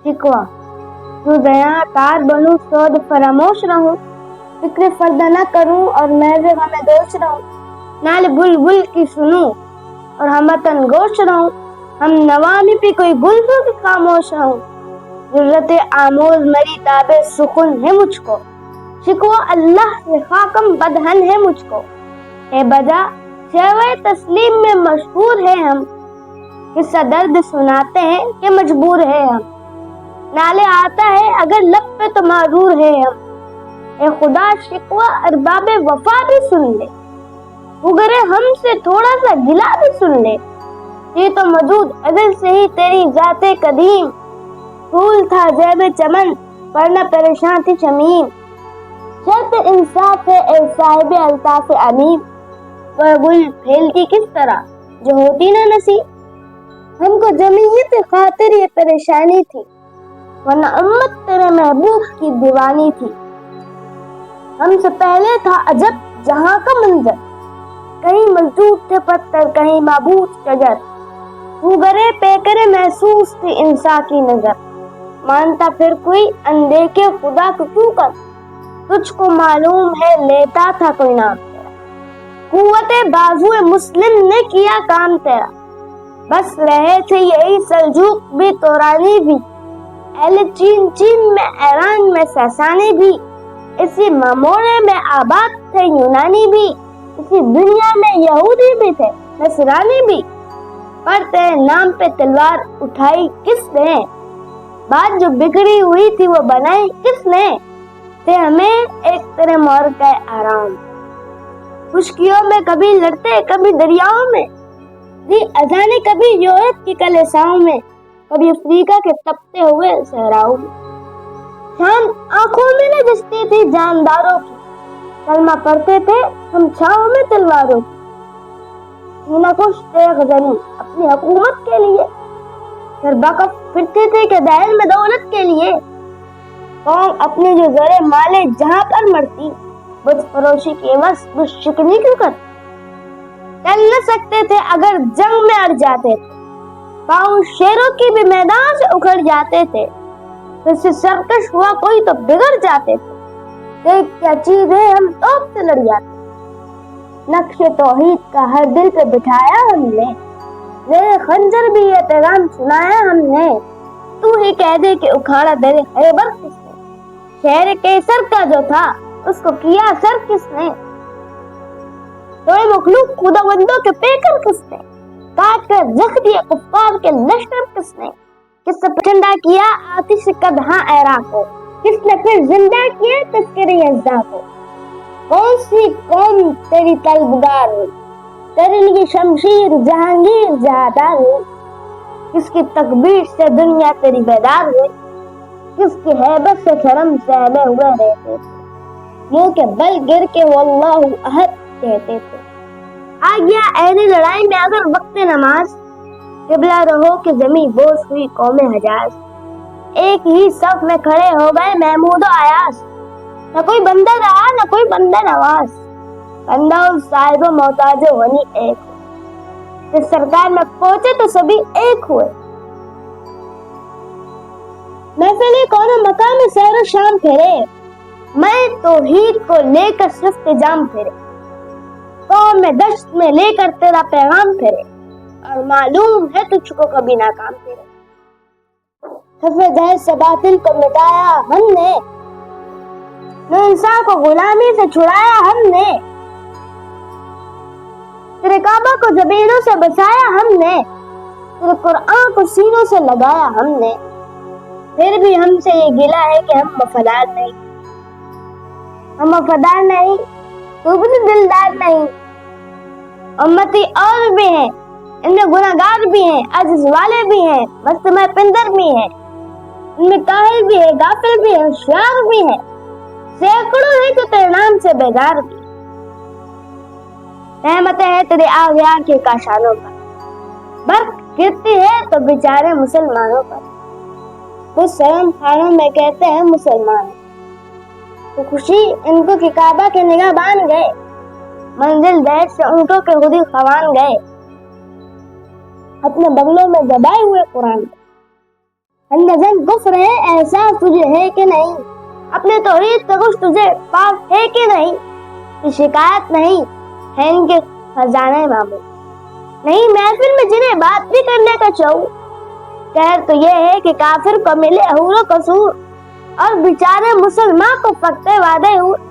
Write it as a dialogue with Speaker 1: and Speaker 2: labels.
Speaker 1: شکوہ جو دیاں تار بنوں سود فراموش رہوں، فکر فرد نہ کروں اور محض غم دوش رہوں، نال بلبل کی سنوں اور ہمتن گوش رہوں، ہم نوامی پہ کوئی گل ہو کہ خاموش رہوں، ضرورت آموز مری تاب سخن ہے مجھ کو، شکوہ اللہ سے خاکم بدہن ہے مجھ کو، اے بجا شیوہ تسلیم میں مشہور ہے ہم، قصہ درد سناتے ہیں کہ مجبور ہے ہم، نالے آتا ہے اگر لب پہ تو معذور ہے ہم، اے خدا شکوہ ارباب وفا بھی سن لے، اگرے ہم سے تھوڑا سا گلا بھی سن لے، یہ تو موجود ازل سے ہی تیری ذات قدیم، پھول تھا زیب چمن ورنہ پریشان تھی شمیم، شرط انصاف ہے اے صاحب الطاف علیم، وہ گل پھیلتی کس طرح جو ہوتی نہ نصیب، ہم کو جمعیت خاطر یہ پریشانی تھی ورنہ امت تیرے محبوب کی دیوانی تھی، ہم سے پہلے تھا عجب جہاں کا منظر، کہیں ملجوب تھے پتھر کہیں معبود شجر، گرے پیکرے محسوس تھی انسان کی نظر، مانتا پھر کوئی اندیکھے خدا کو کیوں کر، تجھ کو معلوم ہے لیتا تھا کوئی نام تیرا، قوت بازو مسلم نے کیا کام تیرا، بس رہے تھے یہی سلجوق بھی تورانی بھی، اہل چین میں ایران میں ساسانی بھی، اسی مموڑے میں آباد تھے یونانی بھی، اسی دنیا میں یہودی بھی تھے نصرانی بھی، پر تیرے نام پہ تلوار اٹھائی کس نے، بات جو بگڑی ہوئی تھی وہ بنائی کس نے، تھے ہمیں ایک تیرے مور کا آرام، خشکیوں میں کبھی لڑتے کبھی دریاؤں میں، دی اذانے کبھی یورپ کی کلیساؤں میں، کبھی افریقہ کے تپتے ہوئے صحراؤں میں، شام آنکھوں میں نہ جستی تھی جانداروں کی، کلمہ پڑھتے تھے ہم چھاؤں میں تلواروں کی، سینہ کش تھے غزنی اپنی حکومت کے لیے، سر باکف پھرتے تھے کہ دہل میں دولت کے لیے، قوم اپنی جو زرے مالے جہاں پر مرتی، بت فروشی کے بس شکنی کیوں کرتی، چل نہ سکتے تھے اگر جنگ میں اڑ جاتے تھے، پاؤں شیروں کی بھی میدان سے اکھڑ جاتے تھے، پھر سے سرکش ہوا کوئی تو بگڑ جاتے تھے، دیکھ کیا چیز ہے ہم توپ سے لڑ جاتے، نقش توحید کا ہر دل پہ بٹھایا ہم نے، زیر خنجر بھی یہ پیغام سنایا ہم نے، تو ہی کہہ دے کہ اکھاڑا در خیبر کس نے، شہر کیسر کا جو تھا اس کو کیا سر کس نے، توڑے مخلوق خداوندوں کے پیکر کس نے، کاٹ کر رکھ دیا کفار کے لشکر کس نے، کس سے ٹھنڈا کیا آتش قدحاں عراق کو، کس نے پھر زندہ کیا تذکرہ یزداں کو، کون سی قوم تیری طلبگار ہوئی، تیرے لیے شمشیر جہانگیر جہادار ہوئی، کس کی تکبیر سے دنیا تیری بیدار ہوئی، کس کی ہیبت سے شرم سہلے ہوئے رہتے تھے، منہ کے بل گر کے واللہ احد کہتے تھے، آ گیا عین لڑائی میں اگر وقت نماز، قبلہ رہو کہ زمین بوس ہوئی قوم حجاز، ایک ہی صف میں کھڑے ہو گئے محمود و ایاز، نہ کوئی بندہ رہا نہ کوئی بندہ نواز، بندہ و صاحب و محتاج و غنی ایک ہوئے، جس سرکار میں پہنچے تو سبھی ایک ہوئے، محفل کون مقام سیر و شام پھیرے، میں توحید کو لے کر صرف جام پھیرے، قوم میں دشت میں لے کر تیرا پیغام پھیرے، اور معلوم ہے تجھ کو کبھی ناکام پھیرے، خفِ جہل سے باطل کو مٹایا ہم نے، نو انسان کو غلامی سے چھڑایا ہم نے، تیرے کعبہ کو زمینوں سے بسایا ہم نے، تیرے قرآن کو سینوں سے لگایا ہم نے، پھر بھی ہم سے یہ گلہ ہے کہ ہم وفادار نہیں، ہم وفادار نہیں، تو بھی دلدار نہیں، امتی اور بھی ہیں ان میں گناہگار بھی ہیں عجز والے بھی ہیں مستمع پندر بھی ہیں، ان میں کاہل بھی ہے غافل بھی ہے ہوشیار بھی ہیں، سینکڑوں ہیں جو تیرے نام سے بیدار بھی، رحمتیں ہیں تیرے آغیار کے کاشانوں پر، برق گرتی ہے تو بیچارے مسلمانوں پر، کچھ شرم خانوں میں کہتے ہیں مسلمان، تو خوشی ان کو کہ کعبہ کے نگاہ بان گئے، منزل دہر سے اونٹوں کے خودی خوان گئے، اپنے بغلوں میں دبائے ہوئے قرآن۔ اندازن کفر ہے احساس تجھے ہے کہ نہیں, اپنے توحید کا کچھ تجھے پاک ہے کہ نہیں, یہ شکایت نہیں ہے ان کے خزانہ معمول, نہیں محفل میں جنہیں بات بھی کرنے کا چاہوں. خیر تو یہ ہے کہ کافر کو ملے حور و قصور اور بیچارے مسلمان کو پکتے وعدے ہوں